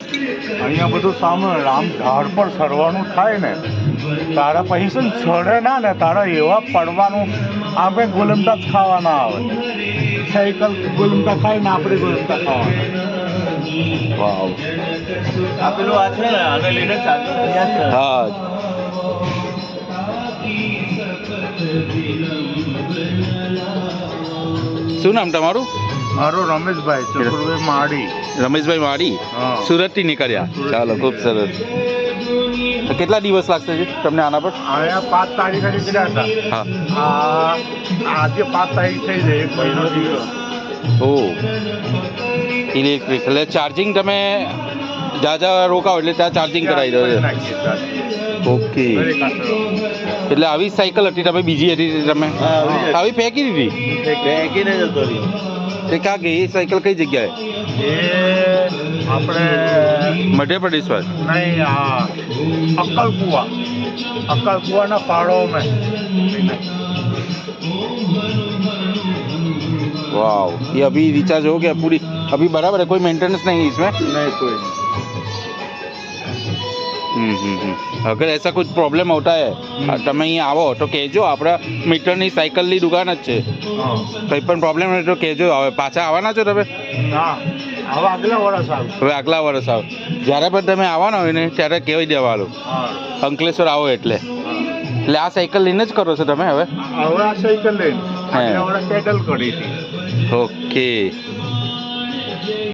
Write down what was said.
અહીંયા બધું સામે આમ ઝાડ પર ચડવાનું થાય ને તારા પૈસા ચડે ના ને તારા એવા પડવાનું આપણે ગોલમટા જ ખાવાના આવે સાયકલ ગોલમટા ખાય ને આપણે ગોલમટા ખાવાના. વાવ. આ પેલું આ છે ને આને લઈને ચાલુ હા. શું નામ તમારું? મારો રમેશભાઈ ચતુરભાઈ માડી. રમેશભાઈ માળી, હા. સુરતથી નીકળ્યા. ચાલો, ખૂબ સરસ. તો કેટલા દિવસ લાગશે છે તમને આના પર? અહીંયા 5 તારીખે નીકળ્યા હતા. હા. આજે 5 તારીખ થઈ જાય, એક મહિનો થયો. ઓ ઇલેક્ટ્રિક એટલે ચાર્જિંગ તમે જાજા રોકાવો એટલે ત્યાં ચાર્જિંગ કરાવી દો છો. ઓકે, એટલે આવી સાયકલ હતી તમે બીજી હતી તમે આવી ફેંકી દીધી? ફેંકીને જતો રહ્યો. તે ક્યાં ગઈ એ સાયકલ? કઈ જગ્યાએ? એ આપણે મધ્યપ્રદેશ પર? નહીં, અક્કલકુવા. अक्कलकुआ पहाड़ों में. वाह, ये अभी रिचार्ज हो गया पूरी? अभी बराबर है, कोई मेंटेनेंस नहीं है इसमें? नहीं, कोई नहीं. अगर ऐसा कुछ प्रॉब्लम होता है તમે અહીંયા આવો તો કહેજો, આપણા મીટરની સાયકલની દુકાન જ છે. કંઈ પણ પ્રોબ્લેમ હોય તો કહેજો. હવે પાછા આવવાના છો તમે? ના, હવે આગલા વર્ષ આવ. હવે આગલા વર્ષ આવો. જ્યારે પણ તમે આવવાના હોય ને ત્યારે કહેવાય દેવાનું અંકલેશ્વર આવો એટલે. એટલે આ સાયકલ લઈને જ કરો છો તમે હવે? હવે આ સાયકલ લઈને આગલા વર્ષ પેડલ કરી હતી. ઓકે.